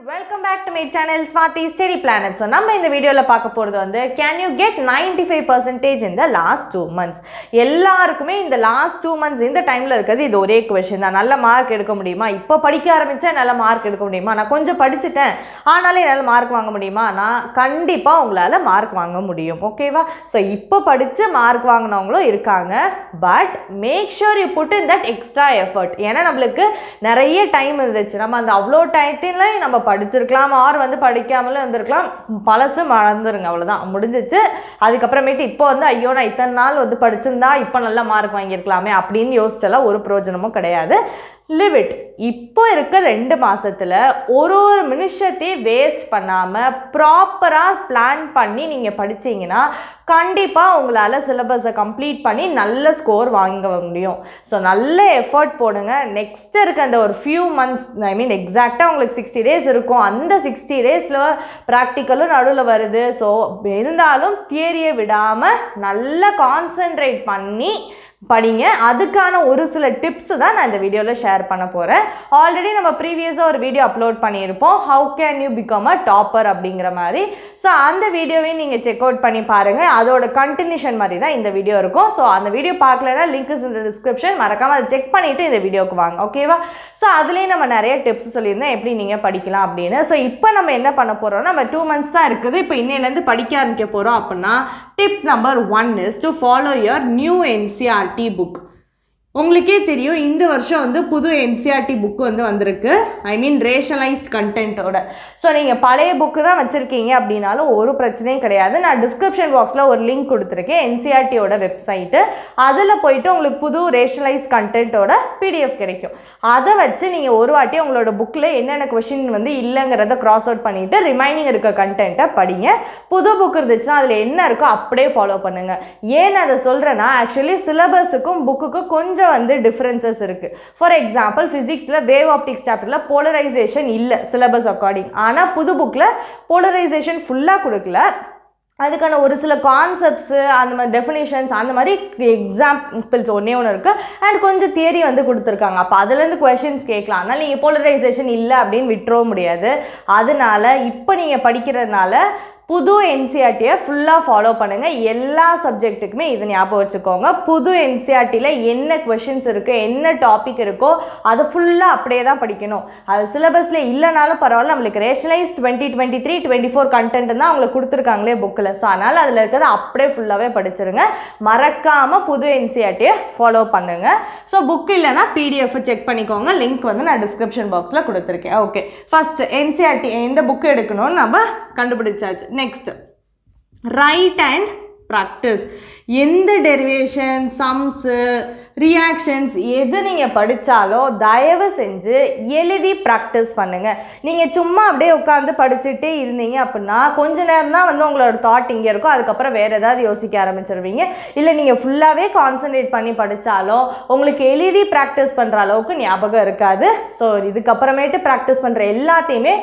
Welcome back to my channel Swati Study Planet. So நம்ம இந்த வீடியோல பார்க்க போறது வந்து can you get 95% in the last 2 months? எல்லாருக்குமே இந்த last 2 months இந்த டைம்ல இருக்குது இது ஒரே क्वेश्चन தான். நல்ல மார்க் எடுக்க முடியுமா? இப்போ படிக்க ஆரம்பிச்சா நல்ல மார்க் எடுக்க முடியுமா? நான் கொஞ்சம் படிச்சிட்டேன் ஆனாலே நல்ல மார்க் வாங்க முடியுமா? நான் கண்டிப்பா உங்களால மார்க் வாங்க முடியும். ஓகேவா? சோ இப்போ படிச்சு மார்க் வாங்குனவங்களும் இருக்காங்க. But make sure you put in that extra effort. ஏன்னா நமக்கு நிறைய டைம் இருந்துச்சு. நம்ம அந்த அவ்ளோ டைத்துல நம்ம படிச்சிருக்கலாம் ஆர் வந்து படிக்காமலே வந்திருக்கலாம். பலசு மறந்துருங்க அவ்வளவுதான் முடிஞ்சிச்சு. அதுக்கு அப்புறமேட்டு இப்போ வந்து ஐயோ நான் இத்தனை நாள் வந்து படிச்சிருந்தா இப்போ நல்ல மார்க் வாங்கியிருக்கலாமே அப்படின்னு யோசிச்சலாம் ஒரு பிரயோஜனமும் கிடையாது. Live it. இப்போ இருக்க 2 மாசத்துல ஒரு நிமிஷத்தையும் வேஸ்ட் பண்ணாம ப்ராப்பரா பிளான் பண்ணி நீங்க படிச்சீங்கன்னா கண்டிப்பா உங்களால சிலபஸை கம்ப்ளீட் பண்ணி நல்ல ஸ்கோர் வாங்க முடியும். ஸோ நல்ல எஃபர்ட் போடுங்க. நெக்ஸ்ட் இருக்க அந்த ஒரு ஃபியூ மந்த்ஸ் ஐ மீன் எக்ஸாக்டாக உங்களுக்கு 60 days இருக்கும். அந்த 60 daysல ப்ராக்டிக்கலும் நடுவில் வருது. ஸோ இருந்தாலும் தியரியை விடாமல் நல்லா கான்சென்ட்ரேட் பண்ணி படிங்க. அதுக்கான ஒரு சில டிப்ஸ் தான் நான் இந்த வீடியோவில் ஷேர் பண்ண போகிறேன். ஆல்ரெடி நம்ம ப்ரீவியஸாக ஒரு வீடியோ அப்லோட் பண்ணியிருப்போம் how can you become a topper அப்படிங்கிற மாதிரி. ஸோ அந்த வீடியோவையும் நீங்கள் செக் அவுட் பண்ணி பாருங்கள். அதோட கண்டினியூஷன் மாதிரி தான் இந்த வீடியோ இருக்கும். ஸோ அந்த வீடியோ பார்க்கலன்னா லிங்க் இஸ் இந்த டிஸ்கிரிப்ஷன், மறக்காமல் அதை செக் பண்ணிவிட்டு இந்த வீடியோக்கு வாங்க. ஓகேவா? ஸோ அதுலேயும் நம்ம நிறைய டிப்ஸ் சொல்லியிருந்தோம் எப்படி நீங்கள் படிக்கலாம் அப்படின்னு. ஸோ இப்போ நம்ம என்ன பண்ண போகிறோம்னா நம்ம 2 months தான் இருக்குது. இப்போ இன்னையிலேருந்து படிக்க ஆரம்பிக்க போகிறோம் அப்படின்னா tip number 1 is to follow your new NCERT book. உங்களுக்கே தெரியும் இந்த வருஷம் வந்து புது NCERT புக்கு வந்து வந்திருக்கு. ஐ மீன் ரேஷனலைஸ்ட் கண்டென்ட்டோட. ஸோ நீங்கள் பழைய புக்கு தான் வச்சுருக்கீங்க அப்படின்னாலும் ஒரு பிரச்சனையும் கிடையாது. நான் டிஸ்கிரிப்ஷன் பாக்ஸில் ஒரு லிங்க் கொடுத்துருக்கேன் NCERTயோட வெப்சைட்டு. அதில் போயிட்டு உங்களுக்கு புது ரேஷனலைஸ்ட் கண்டென்ட்டோட PDF கிடைக்கும். அதை வச்சு நீங்கள் ஒரு வாட்டி உங்களோட புக்கில் என்னென்ன கொஷின் வந்து இல்லைங்கிறத கிராஸ் அவுட் பண்ணிவிட்டு ரிமைனிங் இருக்க கண்டென்ட்டை படிங்க. புது புக் இருந்துச்சுன்னா அதில் என்ன இருக்கோ அப்படியே ஃபாலோ பண்ணுங்கள். ஏன் அதை சொல்கிறேன்னா ஆக்சுவலி சிலபஸுக்கும் புக்குக்கும் கொஞ்சம் வந்து டிஃபரன்சஸ் இருக்கு. ஃபார் எக்ஸாம்பிள் ஃபிசிக்ஸ்ல வேவ் ஆப்டிக்ஸ் சாப்டர்ல போலரைசேஷன் இல்லை சிலபஸ் அக்கார்டிங். ஆனால் புது புக்ல போலரைசேஷன் ஃபுல்லாக கொடுக்கல. அதுக்கான ஒரு சில கான்செப்ட்ஸு அந்த மாதிரி டெஃபினிஷன்ஸ் அந்த மாதிரி எக்ஸாம்பிள்ஸ் ஒன்றே ஒன்று இருக்குது. அண்ட் கொஞ்சம் தியரி வந்து கொடுத்துருக்காங்க. அப்போ அதுலேருந்து கொஷின்ஸ் கேட்கலாம். அதனால் நீங்கள் போலரைசேஷன் இல்லை அப்படின்னு விட்டுறவும் முடியாது. அதனால இப்போ நீங்கள் படிக்கிறதுனால புது NCERTயை ஃபுல்லாக ஃபாலோ பண்ணுங்கள். எல்லா சப்ஜெக்ட்டுக்குமே இது ஞாபகம் வச்சுக்கோங்க. புது NCERTயில் என்ன கொஷின்ஸ் இருக்குது என்ன டாபிக் இருக்கோ அதை ஃபுல்லாக அப்படியே தான் படிக்கணும். அது சிலபஸில் இல்லைனாலும் பரவாயில்ல. நம்மளுக்கு ரேஷனலைஸ் 2023 24 கண்டென்ட் தான் அவங்களுக்கு கொடுத்துருக்காங்களே புக்கில். ஸோ அதனால் அதில் இருக்கிறத அப்படியே ஃபுல்லாகவே படிச்சிருங்க. மறக்காமல் புது NCERTயை ஃபாலோ பண்ணுங்கள். ஸோ புக் இல்லைனா PDF செக் பண்ணிக்கோங்க. லிங்க் வந்து நான் டிஸ்கிரிப்ஷன் பாக்ஸில் கொடுத்துருக்கேன். ஓகே, ஃபஸ்ட் NCERT எந்த புக்கு எடுக்கணும்னு நம்ம கண்டுபிடிச்சாச்சு. Next right and practice. எந்த டெரிவேஷன் சம்ஸு ரியாக்ஷன்ஸ் எது நீங்கள் படித்தாலும் தயவு செஞ்சு எழுதி ப்ராக்டிஸ் பண்ணுங்கள். நீங்கள் சும்மா அப்படியே உட்காந்து படிச்சுட்டே இருந்தீங்க அப்படின்னா கொஞ்ச நேரம் தான் வந்து உங்களோட தாட் இங்கே இருக்கும். அதுக்கப்புறம் வேறு ஏதாவது யோசிக்க ஆரம்பிச்சிருவீங்க. இல்லை நீங்கள் ஃபுல்லாகவே கான்சன்ட்ரேட் பண்ணி படித்தாலும் உங்களுக்கு எழுதி ப்ராக்டிஸ் பண்ணுற அளவுக்கு ஞாபகம் இருக்காது. ஸோ இதுக்கப்புறமேட்டு ப்ராக்டிஸ் பண்ணுற எல்லாத்தையுமே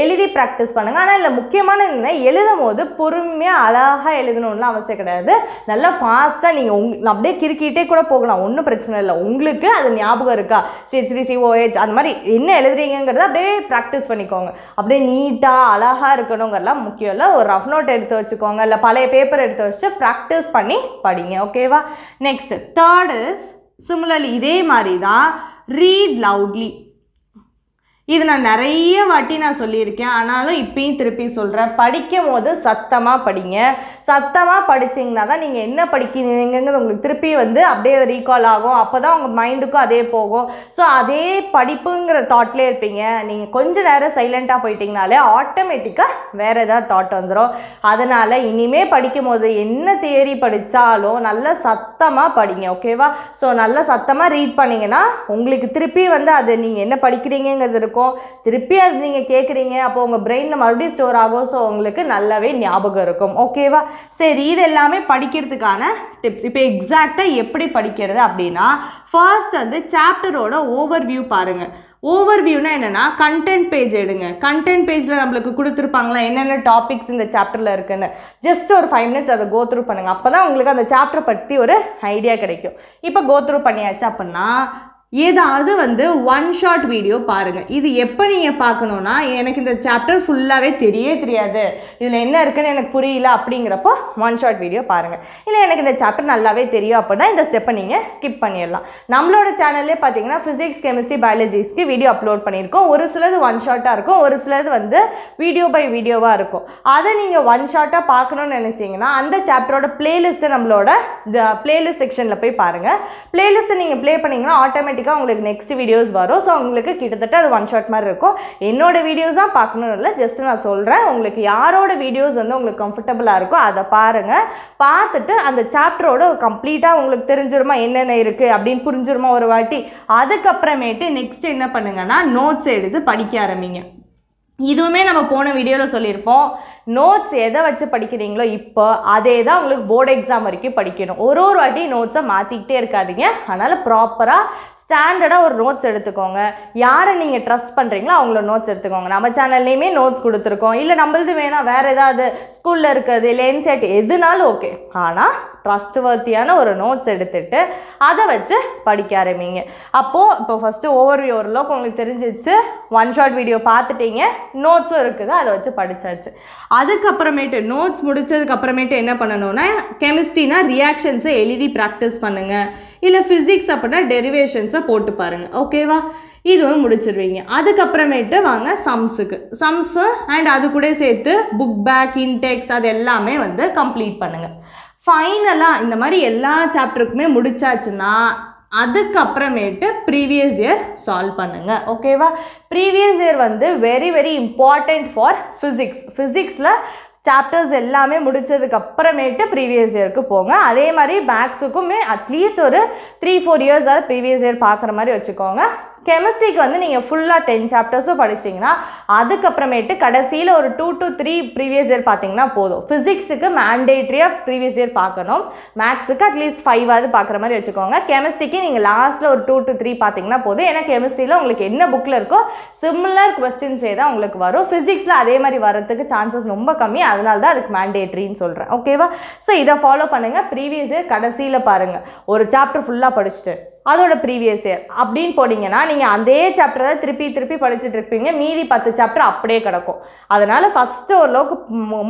எழுதி ப்ராக்டிஸ் பண்ணுங்கள். ஆனால் இல்லை முக்கியமான என்ன எழுதும் போது பொறுமையாக அழகாக எழுதணும்லாம் அவசியம் கிடையாது. நல்லா ஃபாஸ்ட்டாக நீங்கள் அப்படியே கிறுக்கிட்டே கூட போகலாம். ஒன்றும் பிரச்சனை இல்லை. உங்களுக்கு அது ஞாபகம் இருக்கா C3 COH அந்த மாதிரி என்ன எழுதுறீங்கிறத அப்படியே ப்ராக்டிஸ் பண்ணிக்கோங்க. அப்படியே நீட்டாக அழகாக இருக்கணுங்கிறலாம் முக்கியம் இல்லை. ஒரு ரஃப் நோட் எடுத்து வச்சுக்கோங்க. இல்லை பழைய பேப்பர் எடுத்து வச்சு ப்ராக்டிஸ் பண்ணி படிங்க. ஓகேவா? நெக்ஸ்ட் தேர்ட் இஸ் சிமிலர்லி இதே மாதிரி தான் ரீட் லவுட்லி. இது நான் நிறைய வாட்டி நான் சொல்லியிருக்கேன். ஆனாலும் இப்பயும் திருப்பி சொல்கிறேன். படிக்கும் போது சத்தமாக படிங்க. சத்தமாக படிச்சிங்கன்னா தான் நீங்கள் என்ன படிக்கிறீங்கிறது உங்களுக்கு திருப்பி வந்து அப்படியே ரீகால் ஆகும். அப்போ தான் உங்கள் மைண்டுக்கும் அதே போகும். ஸோ அதே படிப்புங்கிற தாட்லேயே இருப்பீங்க. நீங்கள் கொஞ்சம் நேரம் சைலண்ட்டாக போயிட்டீங்கனாலே ஆட்டோமேட்டிக்காக வேறு ஏதாவது தாட் வந்துடும். அதனால் இனிமேல் படிக்கும் போது என்ன தியரி படித்தாலும் நல்லா சத்தமாக படிங்க. ஓகேவா? ஸோ நல்லா சத்தமாக ரீட் பண்ணிங்கன்னா உங்களுக்கு திருப்பி வந்து அது நீங்கள் என்ன படிக்கிறீங்கிறது இருக்கும். திருப்பி அது நீங்கள் கேட்குறீங்க. அப்போ உங்கள் பிரெயினில் மறுபடியும் ஸ்டோர் ஆகும். ஸோ உங்களுக்கு நல்லாவே ஞாபகம் இருக்கும். ஓகேவா? சரி, இது எல்லாமே படிக்கிறதுக்கான டிப்ஸ். இப்போ எக்ஸாக்டாக எப்படி படிக்கிறது அப்படின்னா ஃபர்ஸ்ட் வந்து சாப்டரோட ஓவர்வியூ பாருங்கள். ஓவர்வியூனா என்னென்னா கண்டென்ட் பேஜ் எடுங்க. கண்டென்ட் பேஜில் நம்மளுக்கு கொடுத்துருப்பாங்களா என்னென்ன டாபிக்ஸ் இந்த சாப்டரில் இருக்குன்னு. ஜஸ்ட் ஒரு 5 minutes அதை கோத்ரூ பண்ணுங்கள். அப்போ தான் உங்களுக்கு அந்த சாப்டரை பற்றி ஒரு ஐடியா கிடைக்கும். இப்போ கோத்ரூ பண்ணியாச்சு அப்படின்னா ஏதாவது வந்து ஒன் ஷார்ட் வீடியோ பாருங்கள். இது எப்போ நீங்கள் பார்க்கணுன்னா, எனக்கு இந்த சாப்டர் ஃபுல்லாகவே தெரியாது, இதில் என்ன இருக்குன்னு எனக்கு புரியல அப்படிங்கிறப்போ ஒன் ஷார்ட் வீடியோ பாருங்கள். இல்லை எனக்கு இந்த சாப்டர் நல்லாவே தெரியும் அப்படின்னா இந்த ஸ்டெப்பை நீங்கள் ஸ்கிப் பண்ணிடலாம். நம்மளோட சேனல்லே பார்த்தீங்கன்னா ஃபிசிக்ஸ், கெமிஸ்ட்ரி, பயாலஜிஸ்க்கு வீடியோ அப்லோட் பண்ணியிருக்கோம். ஒரு சிலது ஒன் ஷார்ட்டாக இருக்கும், ஒரு சிலது வந்து வீடியோ பை வீடியோவாக இருக்கும். அதை நீங்கள் ஒன் ஷார்ட்டாக பார்க்கணுன்னு நினச்சிங்கன்னா அந்த சாப்டரோட பிளேலிஸ்ட்டை நம்மளோட பிளேலிஸ்ட் செக்ஷனில் போய் பாருங்கள். பிளேலிஸ்ட்டை நீங்கள் ப்ளே பண்ணிங்கன்னா ஆட்டோமேட்டிக்காக உங்களுக்கு நெக்ஸ்ட் வீடியோஸ் வரும். ஸோ உங்களுக்கு கிட்டத்தட்ட அது ஒன் ஷாட் மாதிரி இருக்கும். என்னோட வீடியோஸ் தான் பார்க்கணும் இல்லை, ஜஸ்ட் நான் சொல்கிறேன். உங்களுக்கு யாரோட வீடியோஸ் வந்து உங்களுக்கு கம்ஃபர்டபுளாக இருக்கோ அதை பாருங்கள். பார்த்துட்டு அந்த சாப்டரோட கம்ப்ளீட்டாக உங்களுக்கு தெரிஞ்சிருமா என்னென்ன இருக்குது அப்படின்னு புரிஞ்சிருமா ஒரு வாட்டி. அதுக்கப்புறமேட்டு நெக்ஸ்ட் என்ன பண்ணுங்கன்னா நோட்ஸ் எடுத்து படிக்க ஆரம்பிங்க. இதுவுமே நம்ம போன வீடியோவில் சொல்லியிருப்போம். நோட்ஸ் எதை வச்சு படிக்கிறீங்களோ இப்போ அதே தான் உங்களுக்கு போர்டு எக்ஸாம் வரைக்கும் படிக்கணும். ஒரு வாட்டி நோட்ஸை மாற்றிக்கிட்டே இருக்காதீங்க. அதனால் ப்ராப்பராக ஸ்டாண்டர்டாக ஒரு நோட்ஸ் எடுத்துக்கோங்க. யாரை நீங்கள் ட்ரஸ்ட் பண்ணுறீங்களோ அவங்கள நோட்ஸ் எடுத்துக்கோங்க. நம்ம சேனல்லையுமே நோட்ஸ் கொடுத்துருக்கோம். இல்லை நம்மளது வேணால் வேறு ஏதாவது ஸ்கூலில் இருக்கிறது இல்லை என்சிஆர்டி எதுனாலும் ஓகே. ஆனால் ட்ரஸ்ட்வர்த்தியான ஒரு நோட்ஸ் எடுத்துகிட்டு அதை வச்சு படிக்க ஆரம்பிங்க. அப்போது இப்போ ஃபஸ்ட்டு ஓவர்வியூ ஓரளவுக்கு உங்களுக்கு தெரிஞ்சிச்சு. ஒன் ஷார்ட் வீடியோ பார்த்துட்டீங்க, நோட்ஸும் இருக்குது, அதை வச்சு படித்தாச்சு. அதுக்கப்புறமேட்டு நோட்ஸ் முடித்ததுக்கப்புறமேட்டு என்ன பண்ணணும்னா, கெமிஸ்ட்ரினா ரியாக்ஷன்ஸை எழுதி ப்ராக்டிஸ் பண்ணுங்கள். இல்லை ஃபிசிக்ஸ் அப்படின்னா டெரிவேஷன்ஸை போட்டு பாருங்கள். ஓகேவா? இதுவும் முடிச்சிடுவீங்க. அதுக்கப்புறமேட்டு வாங்க சம்ஸு அண்ட் அது கூட சேர்த்து புக் பேக், இன்டெக்ஸ்ட் அது எல்லாமே வந்து கம்ப்ளீட் பண்ணுங்கள். ஃபைனலாக இந்த மாதிரி எல்லா சாப்டருக்குமே முடிச்சாச்சுன்னா அதுக்கப்புறமேட்டு ப்ரீவியஸ் இயர் சால்வ் பண்ணுங்கள். ஓகேவா? ப்ரீவியஸ் இயர் வந்து வெரி வெரி இம்பார்ட்டண்ட் ஃபார் ஃபிசிக்ஸில் சாப்டர்ஸ் எல்லாமே முடித்ததுக்கு அப்புறமேட்டு ப்ரீவியஸ் இயருக்கு போங்க. அதே மாதிரி மேக்ஸுக்குமே அட்லீஸ்ட் ஒரு 3-4 இயர்ஸாவது ப்ரீவியஸ் இயர் பார்க்குற மாதிரி வச்சுக்கோங்க. கெமிஸ்ட்ரிக்கு வந்து நீங்கள் ஃபுல்லாக 10 சாப்டர்ஸும் படிச்சிட்டிங்கன்னா அதுக்கப்புறமேட்டு கடைசியில் ஒரு 2 to 3 ப்ரீவியஸ் இயர் பார்த்தீங்கன்னா போதும். ஃபிசிக்ஸுக்கு மேண்டேட்ரியாக ப்ரீவியஸ் இயர் பார்க்கணும். மேக்ஸுக்கு அட்லீஸ்ட் 5ஆவது பார்க்குற மாதிரி வச்சுக்கோங்க. கெமிஸ்ட்ரிக்கு நீங்கள் லாஸ்ட்டில் ஒரு 2 to 3 பார்த்தீங்கன்னா போதும். ஏன்னா கெமிஸ்ட்ரியில் உங்களுக்கு என்ன புக்கில் இருக்கோ சிமிலர் கொஸ்டின்ஸே தான் உங்களுக்கு வரும். ஃபிசிக்ஸில் அதே மாதிரி வரதுக்கு சான்சஸ் ரொம்ப கம்மி. அதனால தான் அதுக்கு மேண்டேட்ரின்னு சொல்கிறேன். ஓகேவா? ஸோ இதை ஃபாலோ பண்ணுங்கள். ப்ரீவியஸ் இயர் கடைசியில் பாருங்கள். ஒரு சாப்டர் ஃபுல்லாக படிச்சுட்டு அதோட ப்ரீவியஸ் இயர் அப்படின்னு போனீங்கன்னா நீங்கள் அதே சாப்டரை தான் திருப்பி படிச்சுட்டு இருப்பீங்க. மீதி 10 சாப்டர் அப்படியே கிடக்கும். அதனால் ஃபஸ்ட்டு ஓரளவுக்கு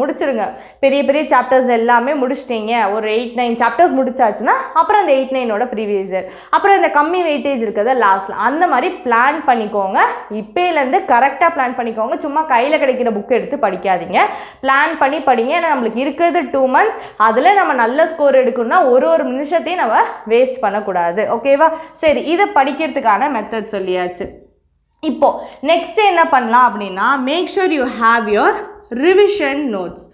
முடிச்சிருங்க. பெரிய சாப்டர்ஸ் எல்லாமே முடிச்சிட்டிங்க, ஒரு 8-9 சாப்டர்ஸ் முடிச்சாச்சுன்னா அப்புறம் அந்த 8-9ஓட ப்ரீவியஸ் இயர், அப்புறம் இந்த கம்மி வெயிட்டேஜ் இருக்கிறத லாஸ்ட்டில் அந்த மாதிரி பிளான் பண்ணிக்கோங்க. இப்போலேருந்து கரெக்டாக பிளான் பண்ணிக்கோங்க. சும்மா கையில் கிடைக்கிற புக்கு எடுத்து படிக்காதீங்க. பிளான் பண்ணி படிங்க. ஏன்னா நம்மளுக்கு இருக்கிறது 2 months. அதில் நம்ம நல்ல ஸ்கோர் எடுக்கணும்னா ஒரு நிமிஷத்தையும் நம்ம வேஸ்ட் பண்ணக்கூடாது. ஓகேவா? சரி, இதை படிக்கிறதுக்கான மெத்தட் சொல்லியாச்சு. இப்போ நெக்ஸ்ட் என்ன பண்ணலாம் அப்படின்னா, make sure you have your revision notes.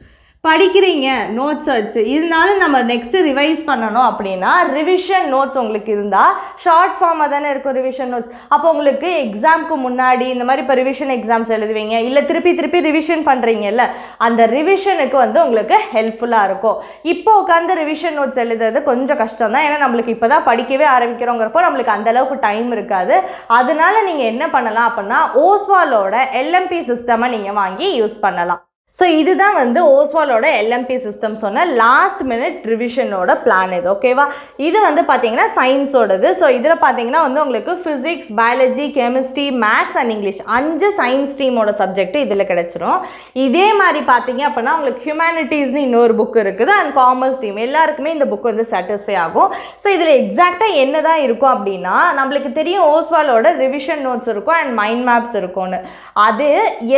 படிக்கிறீங்க நோட்ஸ் வச்சு, இருந்தாலும் நம்ம நெக்ஸ்ட்டு ரிவைஸ் பண்ணணும் அப்படின்னா ரிவிஷன் நோட்ஸ் உங்களுக்கு இருந்தால் ஷார்ட் ஃபார்மாக தானே இருக்கும் ரிவிஷன் நோட்ஸ். அப்போ உங்களுக்கு எக்ஸாமுக்கு முன்னாடி இந்த மாதிரி இப்போ ரிவிஷன் எக்ஸாம்ஸ் எழுதுவீங்க, இல்லை திருப்பி ரிவிஷன் பண்ணுறீங்கல்ல, அந்த ரிவிஷனுக்கு வந்து உங்களுக்கு ஹெல்ப்ஃபுல்லாக இருக்கும். இப்போ உட்காந்து ரிவிஷன் நோட்ஸ் எழுதுறது கொஞ்சம் கஷ்டம் தான். ஏன்னா நம்மளுக்கு இப்போ தான் படிக்கவே ஆரம்பிக்கிறோங்கிறப்போ நம்மளுக்கு அந்தளவுக்கு டைம் இருக்காது. அதனால நீங்கள் என்ன பண்ணலாம் அப்படின்னா ஓஸ்வாலோட எல்எம்பி சிஸ்டமை நீங்கள் வாங்கி யூஸ் பண்ணலாம். ஸோ இதுதான் வந்து ஓஸ்வாலோட எல்எம்பி சிஸ்டம் சொன்ன லாஸ்ட் மினிட் ரிவிஷனோட பிளான் இது. ஓகேவா? இது வந்து பார்த்தீங்கன்னா சயின்ஸோடது. ஸோ இதில் பார்த்தீங்கன்னா வந்து உங்களுக்கு physics, biology, chemistry, maths and English 5 science ஸ்ட்ரீமோட சப்ஜெக்ட் இதில் கிடச்சிரும். இதே மாதிரி பார்த்தீங்க அப்படின்னா உங்களுக்கு ஹியூமனிட்டிஸ்னு இன்னொரு புக் இருக்குது அண்ட் காமர்ஸ் ஸ்ட்ரீம் எல்லாருக்குமே இந்த புக் வந்து சாட்டிஸ்ஃபை ஆகும். ஸோ இதில் எக்ஸாக்டாக என்ன தான் இருக்கும் அப்படின்னா, நம்மளுக்கு தெரியும் ஓஸ்வாலோட ரிவிஷன் நோட்ஸ் இருக்கும் அண்ட் மைண்ட் மேப்ஸ் இருக்கும்னு. அது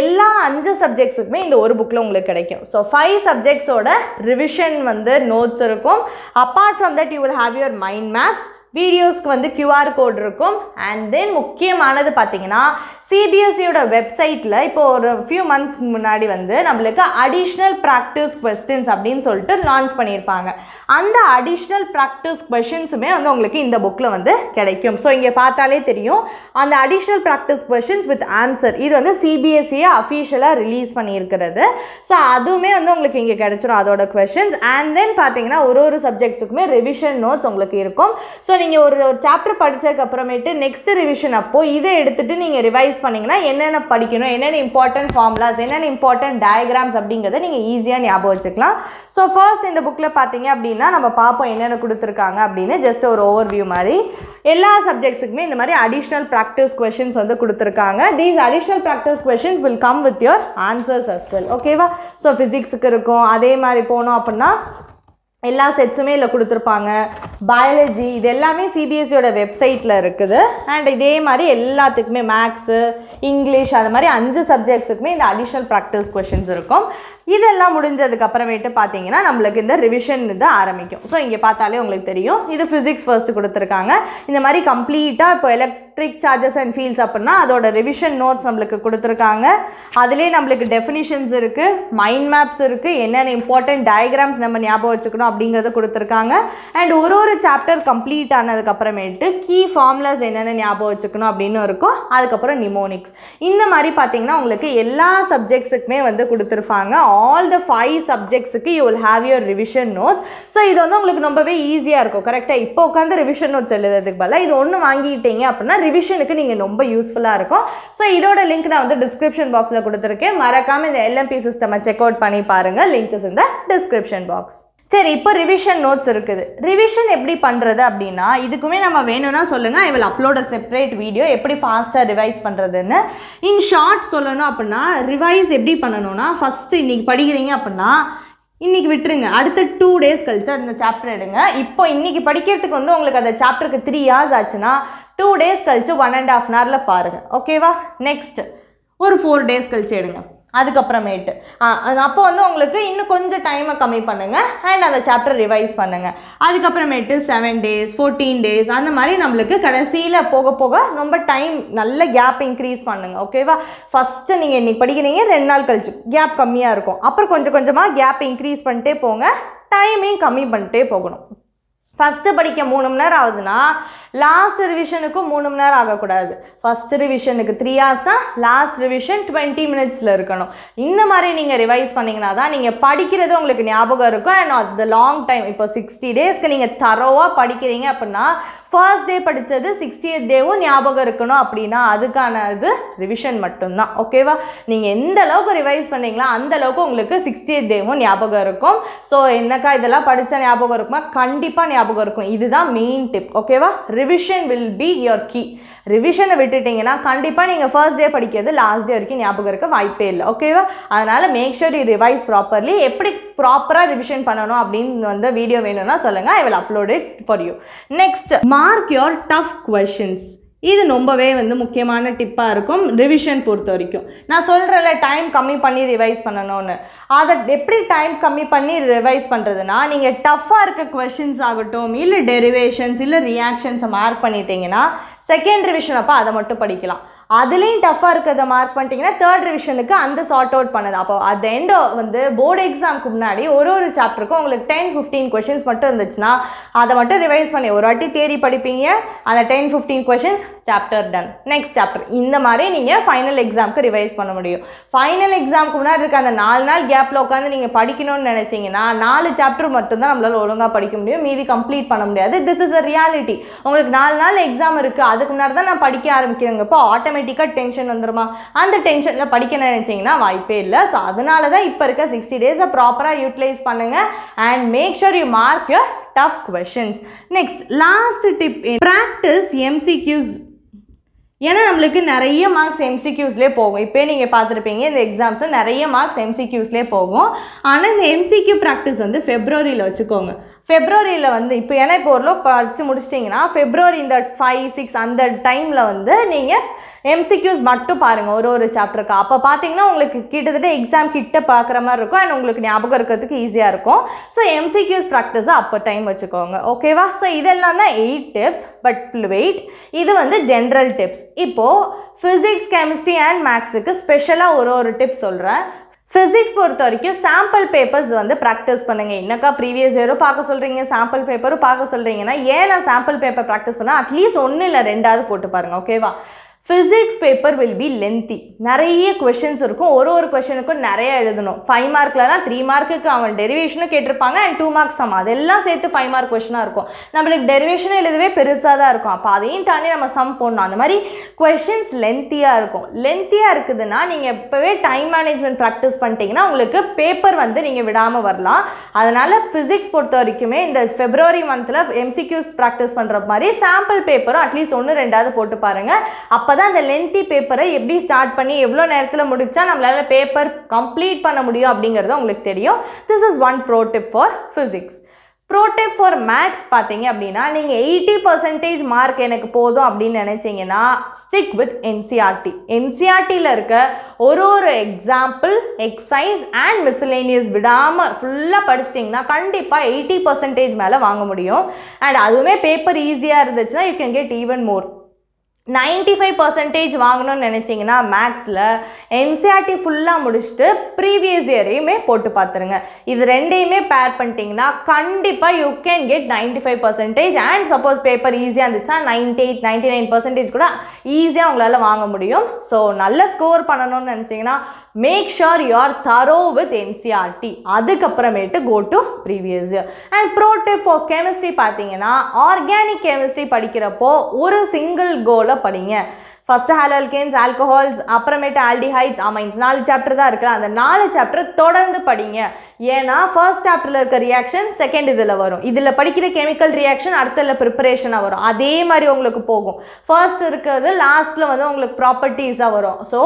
எல்லா 5 சப்ஜெக்ட்ஸுக்குமே இந்த ஒரு புக்கில் உங்களுக்கு கிடைக்கும். ஸோ 5 சப்ஜெக்ட்ஸோட ரிவிஷன் வந்து நோட்ஸ் இருக்கும். Apart from that you will have your mind maps. வீடியோஸ்க்கு வந்து QR கோட் இருக்கும். அண்ட் தென் முக்கியமானது பார்த்தீங்கன்னா சிபிஎஸ்சியோட வெப்சைட்டில் இப்போ ஒரு ஃபியூ மந்த்ஸ் முன்னாடி வந்து நம்மளுக்கு அடிஷ்னல் ப்ராக்டிஸ் கொஸ்டின்ஸ் அப்படின்னு சொல்லிட்டு லான்ச் பண்ணியிருப்பாங்க. அந்த அடிஷ்னல் ப்ராக்டிஸ் கொஷின்ஸுமே வந்து உங்களுக்கு இந்த புக்கில் வந்து கிடைக்கும். ஸோ இங்கே பார்த்தாலே தெரியும் அந்த additional practice questions with answer. இது வந்து சிபிஎஸ்சியை அஃபீஷியலாக ரிலீஸ் பண்ணியிருக்கிறது. ஸோ அதுவுமே வந்து உங்களுக்கு இங்கே கிடைச்சிடும் அதோட கொஷின்ஸ். அண்ட் தென் பார்த்தீங்கன்னா ஒரு சப்ஜெக்ட்ஸுக்குமே ரிவிஷன் நோட்ஸ் உங்களுக்கு இருக்கும். ஸோ நீங்கள் ஒரு சாப்டர் படித்ததுக்கப்புறமேட்டு நெக்ஸ்ட் ரிவிஷன் அப்போது இதை எடுத்துகிட்டு நீங்கள் ரிவைஸ் பண்ணிங்கன்னா என்னென்ன படிக்கணும், என்னென்ன இம்பார்ட்டன்ட் ஃபார்முலாஸ், என்னென்ன இம்பார்ட்டன்ட் டயக்ராம்ஸ் அப்படிங்கிறத நீங்கள் ஈஸியாக ஞாபகம் வச்சுக்கலாம். ஸோ ஃபர்ஸ்ட் இந்த புக்கில் பார்த்தீங்க அப்படின்னா நம்ம பார்ப்போம் என்னென்ன கொடுத்துருக்காங்க அப்படின்னு. ஜஸ்ட் ஒரு ஓவர்வியூ மாதிரி எல்லா சப்ஜெக்ட்ஸுக்குமே இந்த மாதிரி அடிஷ்னல் ப்ராக்டிஸ் கொஷின்ஸ் வந்து கொடுத்துருக்காங்க. These additional practice questions will come with your answers as well. ஓகேவா? ஸோ ஃபிசிக்ஸுக்கு இருக்கும், அதே மாதிரி போனோம் அப்படின்னா எல்லா செட்ஸுமே இதில் கொடுத்துருப்பாங்க. பயாலஜி இது எல்லாமே சிபிஎஸ்சியோட வெப்சைட்டில் இருக்குது. அண்ட் இதே மாதிரி எல்லாத்துக்குமே மேக்ஸு, இங்கிலீஷ் அது மாதிரி 5 சப்ஜெக்ட்ஸுக்குமே இந்த அடிஷ்னல் ப்ராக்டிஸ் கொஷின்ஸ் இருக்கும். இதெல்லாம் முடிஞ்சதுக்கு அப்புறமேட்டு பார்த்தீங்கன்னா நம்மளுக்கு இந்த ரிவிஷன் இது ஆரம்பிக்கும். ஸோ இங்கே பார்த்தாலே உங்களுக்கு தெரியும், இது ஃபிசிக்ஸ் ஃபர்ஸ்ட் கொடுத்துருக்காங்க. இந்த மாதிரி கம்ப்ளீட்டாக இப்போ எலக்ட்ரிக் சார்ஜஸ் அண்ட் ஃபீல்ட்ஸ் அப்படின்னா அதோட ரிவிஷன் நோட்ஸ் நம்மளுக்கு கொடுத்துருக்காங்க. அதிலே நம்மளுக்கு டெஃபினிஷன்ஸ் இருக்குது, மைண்ட் மேப்ஸ் இருக்குது, என்னென்ன இம்பார்ட்டன்ட் டயக்ராம்ஸ் நம்ம ஞாபகம் வச்சுக்கணும் அப்படிங்கிறத கொடுத்துருக்காங்க. அண்ட் ஒரு சாப்டர் கம்ப்ளீட் ஆனதுக்கப்புறமேட்டு கீ ஃபார்முலாஸ் என்னென்ன ஞாபகம் வச்சுக்கணும் அப்படின்னு இருக்கும். அதுக்கப்புறம் நிமோனிக்ஸ் இந்த மாதிரி பார்த்தீங்கன்னா உங்களுக்கு எல்லா சப்ஜெக்ட்ஸுக்குமே வந்து கொடுத்துருப்பாங்க. all the 5 சப்ஜெக்ட்ஸுக்கு you will have your revision notes. So இது வந்து உங்களுக்கு ரொம்பவே ஈஸியாக இருக்கும். கரெக்டாக இப்போ உட்காந்து ரிவிஷன் நோட்ஸ் எழுதுறதுக்கு பதிலாக இது ஒன்று வாங்கிட்டீங்க அப்படின்னா ரிவிஷனுக்கு நீங்கள் ரொம்ப யூஸ்ஃபுல்லாக இருக்கும். ஸோ இதோட லிங்க் நான் வந்து டிஸ்கிரிப்ஷன் பாக்ஸில் கொடுத்துருக்கேன். மறக்காமல் இந்த எல்எம்பி சிஸ்டமை செக் அவுட் பண்ணி பாருங்கள். லிங்க் இஸ் இந்த டிஸ்கிரிப்ஷன் பாக்ஸ். சரி, இப்போ ரிவிஷன் நோட்ஸ் இருக்குது. ரிவிஷன் எப்படி பண்ணுறது அப்படின்னா இதுக்குமே நம்ம வேணும்னா சொல்லுங்கள். I will upload a separate video எப்படி ஃபாஸ்ட்டாக ரிவைஸ் பண்ணுறதுன்னு. இன் ஷார்ட் சொல்லணும் அப்படின்னா ரிவைஸ் எப்படி பண்ணணும்னா ஃபஸ்ட்டு இன்றைக்கி படிக்கிறீங்க அப்படின்னா இன்றைக்கி விட்டுருங்க. அடுத்த 2 days கழிச்சு அந்த சாப்டர் எடுங்க. இப்போ இன்றைக்கி படிக்கிறதுக்கு வந்து உங்களுக்கு அந்த சாப்டருக்கு 3 hours ஆச்சுன்னா 2 days கழிச்சு 1.5 hour பாருங்கள். ஓகேவா? நெக்ஸ்ட் ஒரு 4 days கழிச்சு எடுங்க. அதுக்கப்புறமேட்டு அப்போ வந்து உங்களுக்கு இன்னும் கொஞ்சம் டைமை கம்மி பண்ணுங்கள் அண்ட் அந்த சாப்டர் ரிவைஸ் பண்ணுங்கள். அதுக்கப்புறமேட்டு 7 days 14 days அந்த மாதிரி நம்மளுக்கு கடைசியில் போக போக ரொம்ப டைம் நல்ல கேப் இன்க்ரீஸ் பண்ணுங்கள். ஓகேவா? ஃபஸ்ட்டு நீங்கள் இன்றைக்கி படிக்கிறீங்க, 2 நாள் கழிச்சு கேப் கம்மியாக இருக்கும். அப்புறம் கொஞ்சம் கொஞ்சமாக கேப் இன்க்ரீஸ் பண்ணிட்டே போங்க, டைமையும் கம்மி பண்ணிட்டே போகணும். ஃபஸ்ட்டு படிக்க 3 மணி நேரம் ஆகுதுன்னா லாஸ்ட் ரிவிஷனுக்கும் 3 மணி நேரம் ஆகக்கூடாது. ஃபஸ்ட் ரிவிஷனுக்கு 3 hours, லாஸ்ட் ரிவிஷன் 20 minutesல இருக்கணும். இந்த மாதிரி நீங்கள் ரிவைஸ் பண்ணிங்கன்னா தான் நீங்கள் படிக்கிறது உங்களுக்கு ஞாபகம் இருக்கும். அண்ட் அது லாங் டைம். இப்போ 60 daysக்கு நீங்கள் தரோவாக படிக்கிறீங்க அப்படின்னா ஃபர்ஸ்ட் டே படித்தது 60th டேவும் ஞாபகம் இருக்கணும். அப்படின்னா அதுக்கான இது ரிவிஷன் மட்டும்தான். ஓகேவா? நீங்கள் எந்த அளவுக்கு ரிவைஸ் பண்ணீங்களோ அந்த அளவுக்கு உங்களுக்கு 60th டேவும் ஞாபகம் இருக்கும். ஸோ என்னக்கா இதெல்லாம் படித்த ஞாபகம் இருக்குமா? கண்டிப்பாக ஞாபகம் இருக்கும். இதுதான் மெயின் டிப். ஓகேவா? Revision will be your key. ரிவிஷனை விட்டுட்டிங்கன்னா கண்டிப்பாக நீங்கள் ஃபர்ஸ்ட் டே படிக்கிறது லாஸ்ட் டே வரைக்கும் ஞாபகம் இருக்க வாய்ப்பே இல்லை. ஓகேவா? அதனால் make sure you revise properly. எப்படி ப்ராப்பராக ரிவிஷன் பண்ணணும் அப்படின்னு வந்து வீடியோ வேணும்னா சொல்லுங்கள். I will upload it for you. Next, mark your tough questions. இது ரொம்பவே வந்து முக்கியமான டிப்பாக இருக்கும் ரிவிஷன் பொறுத்த வரைக்கும். நான் சொல்கிறேன்ல டைம் கம்மி பண்ணி ரிவைஸ் பண்ணணும்னு. அதை எப்படி டைம் கம்மி பண்ணி ரிவைஸ் பண்ணுறதுனா நீங்கள் டஃப்பாக இருக்க கொஷின்ஸ் ஆகட்டும், இல்லை டெரிவேஷன்ஸ், இல்லை ரியாக்ஷன்ஸை மார்க் பண்ணிட்டீங்கன்னா செகண்ட் ரிவிஷன் அப்போ அதை மட்டும் படிக்கலாம். அதுலேயும் டஃப்பாக இருக்கிறத மார்க் பண்ணிட்டீங்கன்னா தேர்ட் ரிவிஷனுக்கு அந்த சார்ட் அவுட் பண்ணுது. அப்போ அட் த எண்ட் வந்து போர்டு எக்ஸாமுக்கு முன்னாடி ஒரு சாப்டருக்கும் உங்களுக்கு 10-15 கொஷின்ஸ் மட்டும் இருந்துச்சுன்னா அதை மட்டும் ரிவைஸ் பண்ணி ஒரு வாட்டி தேரி படிப்பீங்க. அந்த 10-15 questions chapter done. Next chapter இந்த மாதிரி நீங்கள் ஃபைனல் எக்ஸாமுக்கு ரிவைஸ் பண்ண முடியும். ஃபைனல் எக்ஸாமுக்கு முன்னாடி இருக்க அந்த 4 நாள் கேப்பில் உட்காந்து நீங்கள் படிக்கணும்னு நினச்சிங்கன்னா 4 சாப்டர் மட்டும்தான் நம்மளால் ஒழுங்காக படிக்க முடியும், மீதி கம்ப்ளீட் பண்ண முடியாது. This is a reality. உங்களுக்கு 4 நாள் எக்ஸாம் இருக்குது, அதுக்கு முன்னாடி தான் நான் படிக்க ஆரம்பிக்கிறேங்க. இப்போ ஆட்டோமேட்டிக்காக டென்ஷன் வந்துருமா? அந்த டென்ஷனில் படிக்க நினைச்சிங்கன்னா வாய்ப்பே இல்லை. ஸோ அதனால தான் இப்போ இருக்க 60 days ப்ராப்பராக யூட்டிலைஸ் பண்ணுங்கள் and make sure you mark your tough questions. Next last tip, practice MCQs. ஏன்னா நம்மளுக்கு நிறைய மார்க்ஸ் MCQஸ்லேயே போகும். இப்போ நீங்கள் பார்த்துருப்பீங்க இந்த எக்ஸாம்ஸில் நிறைய மார்க்ஸ் MCQஸ்லேயே போகும். ஆனால் இந்த MCQ ப்ராக்டிஸ் வந்து ஃபெப்ரவரியில் வச்சுக்கோங்க. ஃபெப்ரவரியில் வந்து இப்போ ஏன்னா இப்போ ஒரு படித்து முடிச்சிட்டிங்கன்னா ஃபெப்ரவரி இந்த 5-6 அந்த டைமில் வந்து நீங்கள் MCQs மட்டும் பாருங்கள் ஒரு சாப்டருக்கு. அப்போ பார்த்தீங்கன்னா உங்களுக்கு கிட்டத்தட்ட எக்ஸாம் கிட்ட பார்க்குற மாதிரி இருக்கும் அண்ட் உங்களுக்கு ஞாபகம் இருக்கிறதுக்கு ஈஸியாக இருக்கும். ஸோ MCQs ப்ராக்டிஸை அப்போ டைம் வச்சுக்கோங்க. ஓகேவா? ஸோ இதெல்லாம் தான் 8 டிப்ஸ். பட் வெயிட், இது வந்து ஜென்ரல் டிப்ஸ். இப்போது ஃபிசிக்ஸ், கெமிஸ்ட்ரி அண்ட் மேக்ஸுக்கு ஸ்பெஷலாக ஒரு டிப் சொல்கிறேன். ஃபிசிக்ஸ் பொறுத்த வரைக்கும் சாம்பிள் பேப்பர்ஸ் வந்து ப்ராக்டிஸ் பண்ணுங்கள். என்னக்கா ப்ரீவியஸ் இயரும் பார்க்க சொல்கிறீங்க, சாம்பிள் பேப்பரும் பார்க்க சொல்கிறீங்கன்னா ஏன் நான் சாம்பிள் பேப்பர் ப்ராக்டிஸ் பண்ணால் அட்லீஸ்ட் 1 இல்லை 2ஆவது போட்டு பாருங்கள். ஓகேவா? Physics paper will be lengthy. நிறைய கொஷின்ஸ் இருக்கும், ஒரு கொஷனுக்கும் நிறைய எழுதணும். 5 மார்க்லலாம் 3 மார்க்குக்கு அவன் டெரிவேஷனும் கேட்டிருப்பாங்க அண்ட் 2 மார்க்ஸ் சம், அதெல்லாம் சேர்த்து 5 மார்க் கொஷனாக இருக்கும். நம்மளுக்கு டெரிவேஷன் எழுதவே பெருசாக தான் இருக்கும், அப்போ அதையும் தாண்டி நம்ம சம் போடணும். அந்த மாதிரி கொஷின்ஸ் லென்த்தியாக இருக்கும். லென்த்தியாக இருக்குதுன்னா நீங்கள் எப்போவே டைம் மேனேஜ்மெண்ட் ப்ராக்டிஸ் பண்ணிட்டீங்கன்னா உங்களுக்கு பேப்பர் வந்து நீங்கள் விடாமல் வரலாம். அதனால் ஃபிசிக்ஸ் பொறுத்த வரைக்குமே இந்த February மந்தில் MCQs ப்ராக்டிஸ் பண்ணுற மாதிரி சாம்பிள் பேப்பரும் அட்லீஸ்ட் 1-2 போட்டு பாருங்கள். அப்போ தான் அந்த லென்த்தி பேப்பரை எப்படி ஸ்டார்ட் பண்ணி எவ்வளோ நேரத்தில் முடித்தா நம்மளால் பேப்பர் கம்ப்ளீட் பண்ண முடியும் அப்படிங்கிறது உங்களுக்கு தெரியும். This is one pro tip for physics. Pro tip for maths பார்த்தீங்க அப்படின்னா நீங்கள் 80% மார்க் எனக்கு போதும் அப்படின்னு நினச்சிங்கன்னா ஸ்டிக் வித் NCERT. NCERTயில் இருக்க ஒரு எக்ஸாம்பிள், எக்ஸசைஸ் அண்ட் மிஸ்லேனியஸ் விடாமல் ஃபுல்லாக படிச்சிட்டிங்கன்னா கண்டிப்பாக 80% மேலே வாங்க முடியும். அண்ட் அதுவுமே பேப்பர் ஈஸியாக இருந்துச்சுன்னா you can get even more. 95% வாங்கணும்னு நினச்சிங்கன்னா மேக்ஸில் NCERT ஃபுல்லாக முடிச்சுட்டு ப்ரீவியஸ் இயரையுமே போட்டு பார்த்துருங்க. இது ரெண்டையுமே பேர் பண்ணிட்டீங்கன்னா கண்டிப்பாக you can get 95% and suppose paper ஈஸியாக இருந்துச்சுன்னா 98-99% கூட ஈஸியாக உங்களால் வாங்க முடியும். ஸோ நல்ல ஸ்கோர் பண்ணணும்னு நினச்சிங்கன்னா make sure you are thorough with NCERT. அதுக்கப்புறமேட்டு go to previous year. And pro tip for chemistry பார்த்தீங்கன்னா ஆர்கானிக் கெமிஸ்ட்ரி படிக்கிறப்போ ஒரு சிங்கிள் கோலை படிங்க. ஃபர்ஸ்ட் ஹாலோல்கேன்ஸ், ஆல்கஹால்ஸ், அப்புறமேட்டு ஆல்டிஹைட்ஸ், அமைன்ஸ் 4 சாப்டர் தான் இருக்குது. அந்த 4 சாப்டர் தொடர்ந்து படிங்க. ஏன்னா ஃபர்ஸ்ட் சாப்டரில் இருக்க ரியாக்ஷன் செகண்ட் இதில் வரும், இதில் படிக்கிற கெமிக்கல் ரியாக்ஷன் அடுத்தல ப்ரிப்பரேஷனாக வரும். அதே மாதிரி உங்களுக்கு போகும். ஃபர்ஸ்ட் இருக்கிறது லாஸ்ட்டில் வந்து உங்களுக்கு ப்ராப்பர்ட்டிஸாக வரும். ஸோ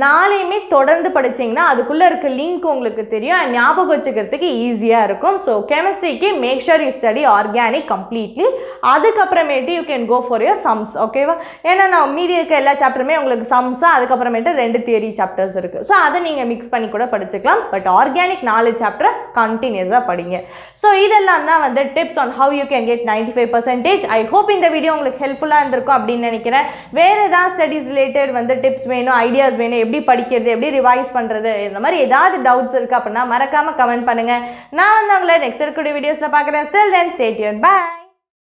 4யுமே தொடர்ந்து படிச்சிங்கன்னா அதுக்குள்ளே இருக்க லிங்க் உங்களுக்கு தெரியும் அண்ட் ஞாபகம் வச்சுக்கிறதுக்கு ஈஸியாக இருக்கும். ஸோ கெமிஸ்ட்ரிக்கு make sure you study organic completely. அதுக்கப்புறமேட்டு you can go for your sums. ஓகேவா? ஏன்னா நான் மீதி இருக்க சாப்டருமே உங்களுக்கு சம்ஸா, அதுக்கப்புறமேட்டு 2 தியரி சாப்டர்ஸ் இருக்குது. ஸோ அதை நீங்கள் மிக்ஸ் பண்ணி கூட படிச்சுக்கலாம். பட் ஆர்கானிக் 4 சாப்டர் கண்டினியூஸாக படிங்க. ஸோ இதெல்லாம் தான் வந்து tips on how you can get 95%. I hope இந்த வீடியோ உங்களுக்கு ஹெல்ப்ஃபுல்லாக இருந்திருக்கும் அப்படின்னு நினைக்கிறேன். வேறு ஏதாவது ஸ்டடீஸ் ரிலேட்டட் வந்து டிப்ஸ் வேணும், ஐடியாஸ் வேணும், எப்படி படிக்கிறது, எப்படி ரிவைஸ் பண்ணுறது, இந்த மாதிரி ஏதாவது டவுட்ஸ் இருக்குது அப்படின்னா மறக்காமல் கமெண்ட் பண்ணுங்கள். நான் வந்து உங்களை நெக்ஸ்ட் இருக்கக்கூடிய வீடியோஸில் பார்க்குறேன். Still then stay tuned. By.